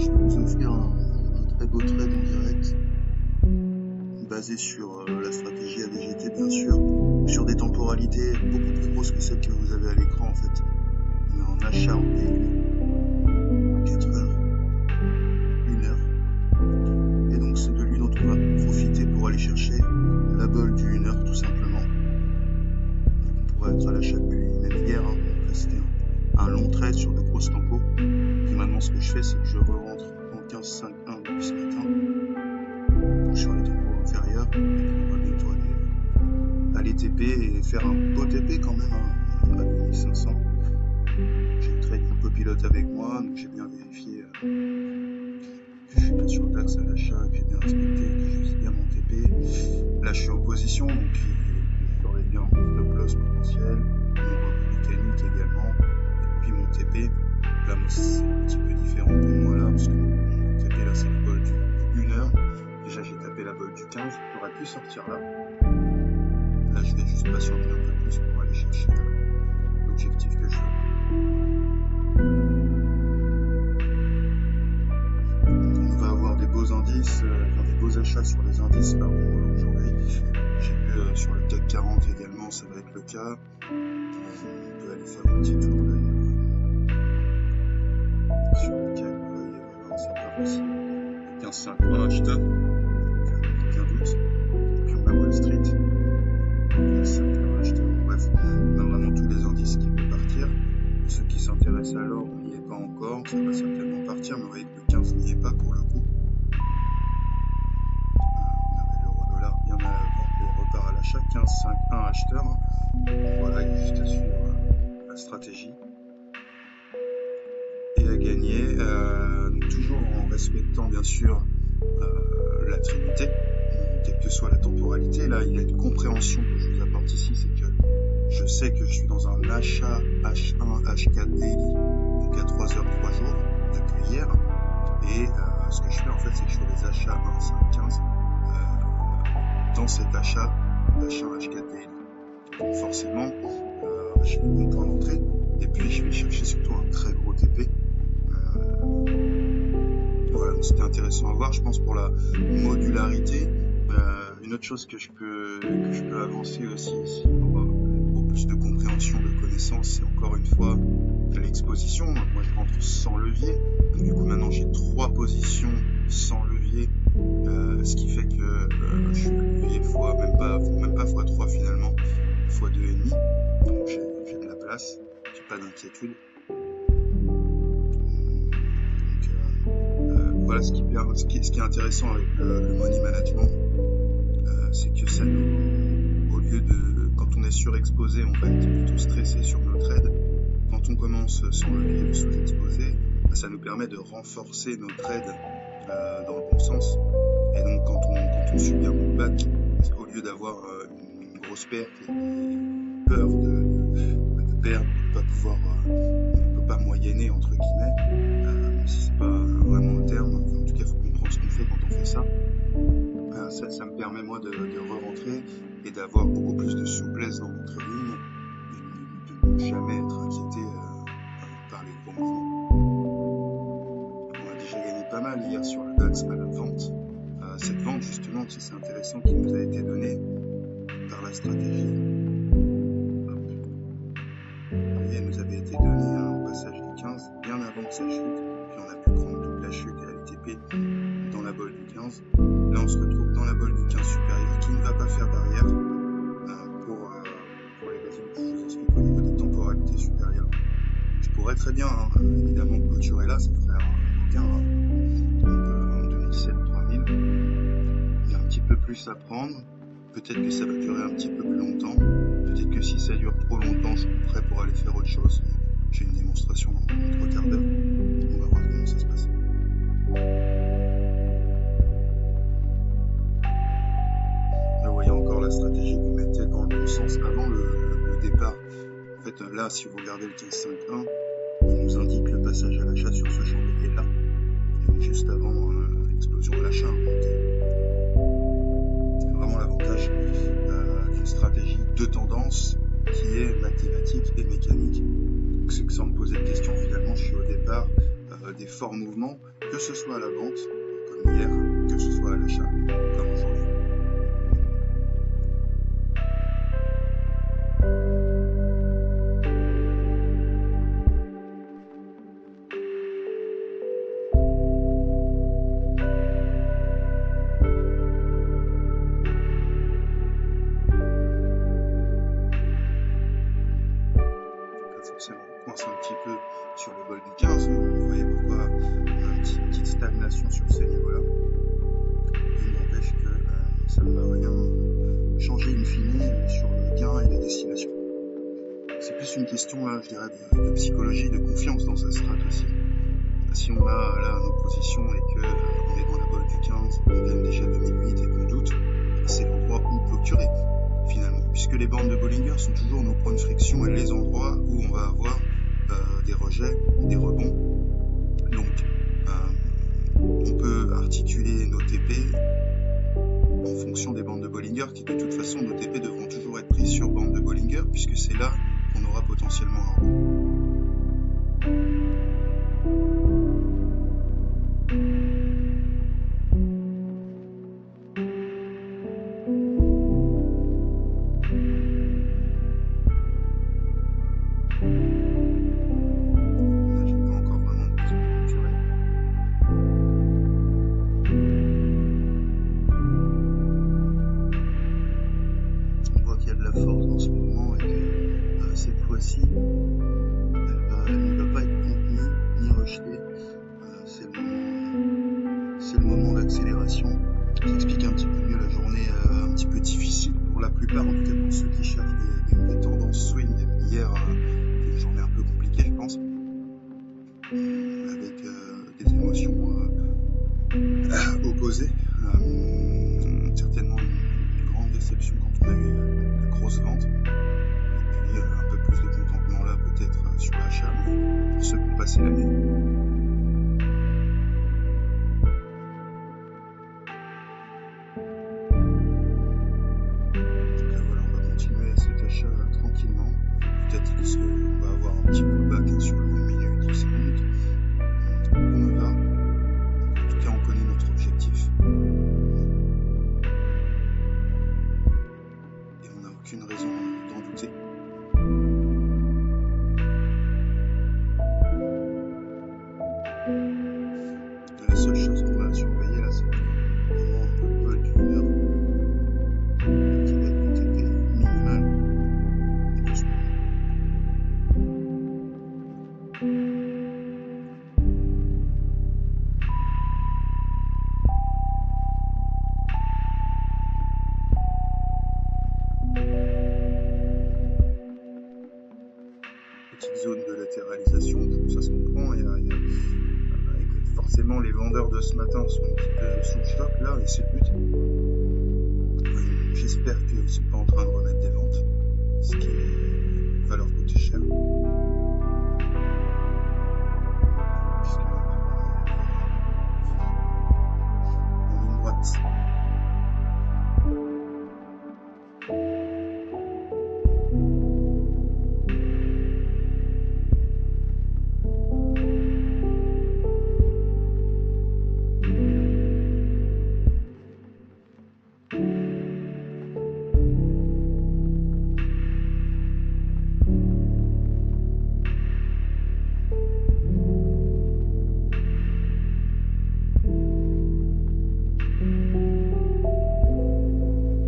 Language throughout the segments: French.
je vais vous offrir un très beau trade en direct, basé sur la stratégie AVGT bien sûr, sur des temporalités beaucoup plus grosses que celles que vous avez à l'écran en fait. On est en achat en daily, 4 heures, 1 heure, et donc c'est de lui dont on va profiter pour aller chercher la bol du 1 heure tout simplement. Donc on pourrait être à l'achat depuis même hier, hein. Donc là c'était un long trade sur de grosses tempos. Puis maintenant ce que je fais c'est que je re-rentre en 15.5.1 depuis ce matin, donc sur les tempos inférieurs, et puis on va bientôt aller TP et faire un beau TP quand même à 2500. J'ai le trading copilote avec moi, donc j'ai bien vérifié que je suis bien sur le DAX à l'achat, que j'ai bien respecté, que je vise bien mon TP. Là je suis en position, donc je surveille bien mon stop loss potentiel, mon rebond mécanique également, et puis mon TP. Là moi c'est un petit peu différent pour moi là, parce que mon TP là c'est le bol du 1 heure. Déjà j'ai tapé la bol du 15, j'aurais pu sortir là. Là je vais juste patienter un peu plus pour aller chercher l'objectif que je veux. Donc on va avoir des beaux indices, des beaux achats sur les indices aujourd'hui. J'ai vu sur le CAC 40 également, ça va être le cas. On peut aller faire un petit tour d'ailleurs sur le CAC, vous voyez, voilà, ça part aussi. 15.5 acheteur, aucun doute. Et puis on a Wall Street, 15.5 acheteur. Bref, on a vraiment tous les indices qui vont partir. Pour ceux qui s'intéressent à l'or, on n'y est pas encore, ça va certainement partir, mais vous voyez que le 15 n'y est pas pour le coup. On avait l'euro dollar bien à l'avant et repart à l'achat, 15.5.1 acheteur. Donc voilà, il est juste à suivre la stratégie et à gagner, toujours en respectant bien sûr la trinité, quelle que soit la temporalité. Là il y a une compréhension que je vous apporte ici, c'est que je sais que je suis dans un achat H1, H4 daily, donc à 3 heures 3 jours depuis hier, et ce que je fais en fait c'est que je fais des achats 1, 5, 15 dans cet achat H1, H4 daily. Donc forcément je fais mon point d'entrée et puis je vais chercher surtout un très gros TP. Voilà, donc c'était intéressant à voir, je pense, pour la modularité. Une autre chose que je peux avancer aussi ici pour plus de compréhension, de connaissance, c'est encore une fois l'exposition. Moi je rentre sans levier, donc du coup maintenant j'ai 3 positions sans levier, ce qui fait que je suis à levier fois, même pas fois 3 finalement, fois 2,5, donc j'ai de la place, j'ai pas d'inquiétude. Voilà ce qui est intéressant avec le money management, c'est que ça nous, au lieu de, quand on est surexposé, on va être plutôt stressé sur nos trades. Quand on commence sans levier ou sous-exposé, ça nous permet de renforcer nos trades dans le bon sens. Et donc quand on subit un pullback, au lieu d'avoir une grosse perte et peur de perdre, on ne peut pas moyenner entre guillemets, même si c'est pas vraiment le terme, en tout cas il faut comprendre ce qu'on fait quand on fait ça. Ça me permet moi de re-rentrer et d'avoir beaucoup plus de souplesse dans mon trading et de ne jamais être inquiété par les gros mouvements. On a déjà gagné pas mal hier sur le DAX à la vente. Cette vente justement, c'est intéressant, qui nous a été donnée par la stratégie. Elle nous avait été donnée au passage du 15, bien avant sa chute, puis on a pu prendre toute la chute et aller TP dans la bol du 15. Là on se retrouve dans la bol du 15 supérieur qui ne va pas faire barrière pour les raisons que je vous explique au niveau des temporalités supérieures. Je pourrais très bien évidemment clôturer là, ça ferait un gain en 2007-3000. Il y a un petit peu plus à prendre, peut-être que ça va durer un petit peu plus longtemps, peut-être que si ça dure trop longtemps je couperai pour aller faire autre chose. J'ai une démonstration dans 3 quarts d'heure, on va voir comment ça se passe. Là vous voyez encore la stratégie qu'on mettait dans le bon sens avant le départ. En fait là si vous regardez le 15.5.1, il nous indique le passage à l'achat sur ce chandelier là, et donc juste avant l'explosion de l'achat. C'est vraiment l'avantage d'une stratégie de tendance qui est mathématique et mécanique. Donc c'est que sans me poser de questions, finalement je suis au départ des forts mouvements que ce soit à la vente, comme hier, que ce soit à l'achat, comme aujourd'hui. Forcément, on coince un petit peu sur le bol du 15, vous voyez pourquoi on a une petite stagnation sur ces niveaux-là. Il n'empêche que ça ne va rien changer in fine sur le gain et la destination. C'est plus une question, là, je dirais, de psychologie, de confiance dans sa strat aussi. Si on a là nos positions et qu'on est dans la bol du 15, qu'on gagne déjà 2008 et qu'on doute, c'est l'endroit où clôturer finalement, puisque les bandes de Bollinger sont toujours nos points de friction et les endroits où on va avoir des rejets, des rebonds. Donc on peut articuler nos TP en fonction des bandes de Bollinger, qui de toute façon nos TP devront toujours être pris sur bande de Bollinger, puisque c'est là qu'on aura potentiellement un rebond. Force dans ce mouvement et que cette fois-ci elle ne va pas être contenue ni rejetée. C'est le moment d'accélération qui explique un petit peu mieux la journée un petit peu difficile pour la plupart, en tout cas pour ceux qui cherchent des tendances swing. Hier une journée un peu compliquée, je pense, avec des émotions opposées, certainement une grande déception quand on a eu la grosse vente, et puis un peu plus de contentement là peut-être sur l'achat, mais pour ceux qui ont passé l'année. Donc voilà, on va continuer cet achat tranquillement, peut-être qu'on va avoir un petit pullback sur le 1 minute, 10 minutes, on y va. En tout cas on connaît notre objectif et on n'a aucune raison d'en douter. La seule chose qu'on va surveiller là, c'est vraiment le bol du mur qui va être du TP minimal et de ce petite zone de latéralisation, ça se comprend. Forcément, les vendeurs de ce matin sont un petit peu sous le choc là, et c'est le but. J'espère qu'ils ne sont pas en train de remettre des ventes, ce qui va leur coûter cher. En ligne droite.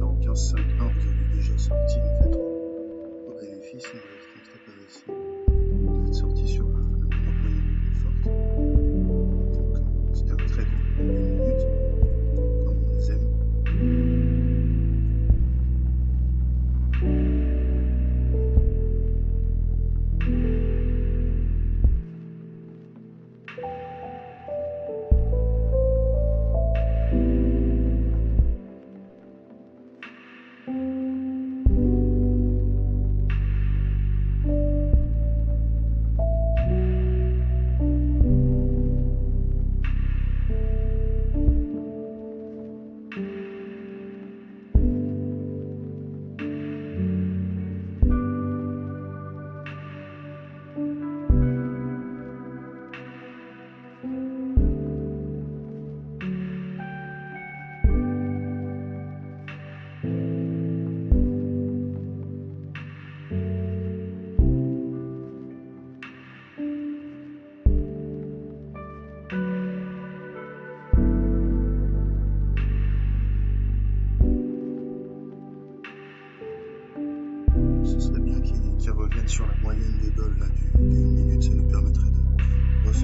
Dans 15.5.1, vous avez déjà sorti en fait au bénéfice, on va être rentré par ici. Vous êtes sorti sur la moyenne plus forte. Donc c'était un trade en 1 minute, comme on les aime.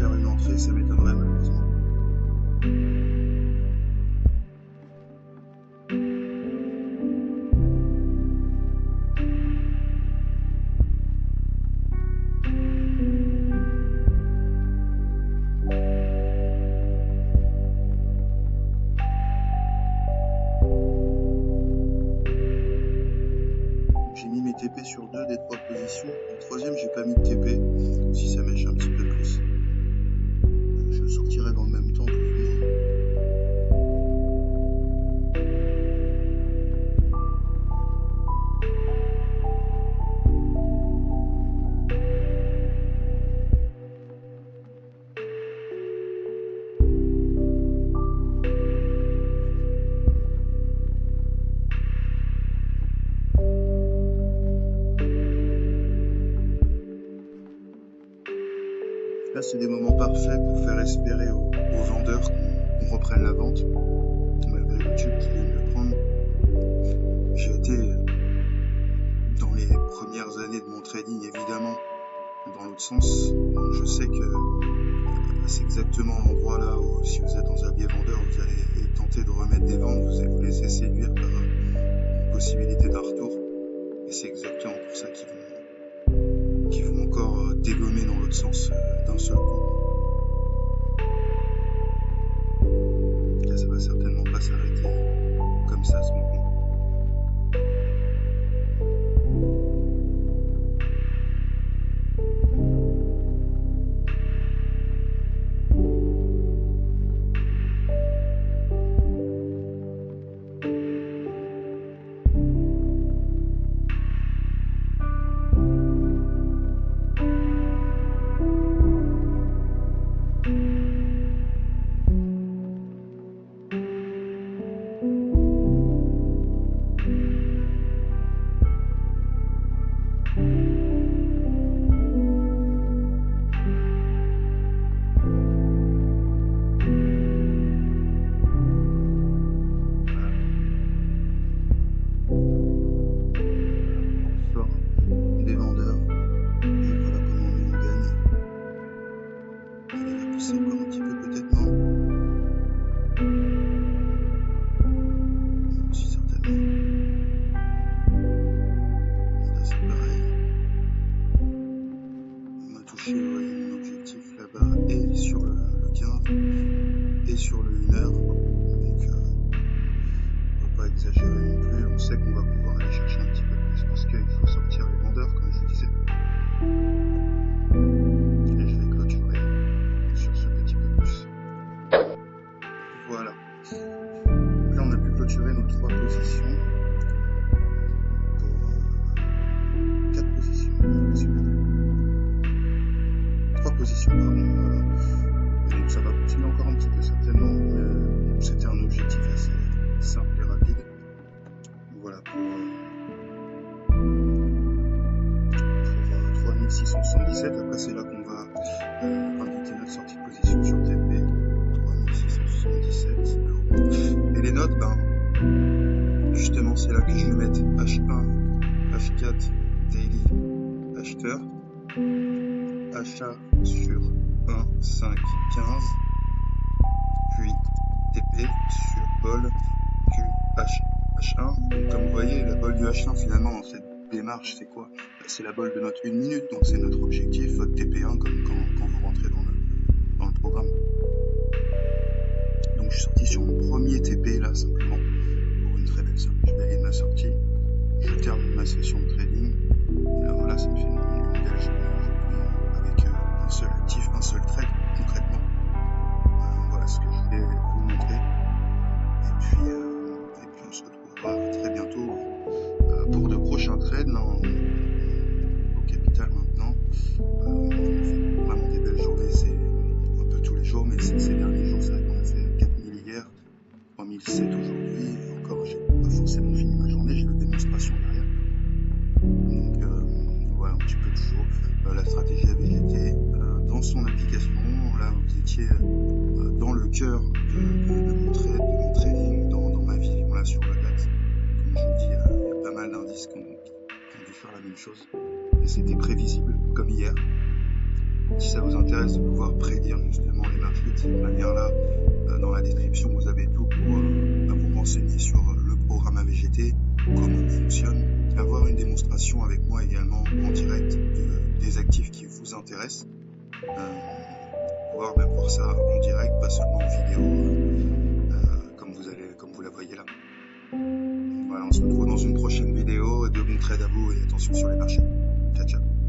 faire une entrée, ça m'étonnerait malheureusement. J'ai mis mes TP sur 2 des 3 positions. En troisième, j'ai pas mis de TP, si ça mèche un petit peu plus. Je le sortirai dans le même temps, plus ou moins. Là, c'est des moments parfaits pour faire espérer aux vendeurs qu'on reprenne la vente, malgré le tube qu'ils viennent de prendre. J'ai été, dans les premières années de mon trading, évidemment, dans l'autre sens. Donc, je sais que c'est exactement l'endroit là où, si vous êtes dans un biais vendeur, vous allez tenter de remettre des ventes, vous allez vous laisser séduire par une possibilité d'un retour. Et c'est exactement pour ça qu'ils vont encore dégommer dans l'autre sens d'un seul coup. Là, ça va certainement pas s'arrêter comme ça ce mouvement. Mon objectif là-bas est sur le 15 et sur le 1 heure, donc on va pas exagérer non plus. On sait qu'on va pouvoir aller chercher un petit peu plus parce qu'il faut sortir les vendeurs, comme je vous disais, et je vais clôturer sur ce petit peu plus. Voilà, donc là on a pu clôturer nos 3 positions pour 4 positions, 3 positions, pardon, voilà. Et donc ça va continuer encore un petit peu certainement, mais c'était un objectif assez simple et rapide. Voilà, pour 3677, après c'est là qu'on va inviter notre sortie de position sur TP, 3677 €. Et les notes, justement c'est là que je vais mettre H1, H4, Daily, acheteur, achat sur 1, 5, 15, puis TP sur bol du H1. Donc comme vous voyez, la bol du H1 finalement dans cette démarche c'est quoi? C'est la bol de notre 1 minute, donc c'est notre objectif, votre TP1 comme quand vous rentrez dans le programme. Donc je suis sorti sur mon premier TP là simplement pour une très belle somme. Je valide ma sortie, je termine ma session de trading et là voilà, ça me fait une belle journée aujourd'hui avec un seul actif, un seul trade concrètement. Voilà ce que je voulais vous montrer. Et puis on se retrouvera très bientôt pour de prochains trades là, au capital maintenant. On fait vraiment des belles journées, c'est un peu tous les jours, mais ces derniers jours, c'est vrai qu'on a fait 4000 hier, 3007 aujourd'hui, et encore j'ai pas forcément fini ma journée, j'ai la démonstration derrière. Donc voilà un petit peu toujours la stratégie avait été dans son application. Là vous étiez dans le cœur de mon trade, de mon trading, dans ma vie, voilà, sur le DAX. Comme je vous dis, il y a pas mal d'indices qui ont dû faire la même chose et c'était prévisible comme hier. Si ça vous intéresse de pouvoir prédire justement les marchés de cette manière-là, dans la description, vous avez tout pour vous renseigner sur le programme AVGT, comment il fonctionne, avoir une démonstration avec moi également en direct des actifs qui vous intéressent, pouvoir même voir ça en direct, pas seulement en vidéo, comme vous la voyez là. Voilà, on se retrouve dans une prochaine vidéo. De bons trades à vous et attention sur les marchés. Ciao, ciao.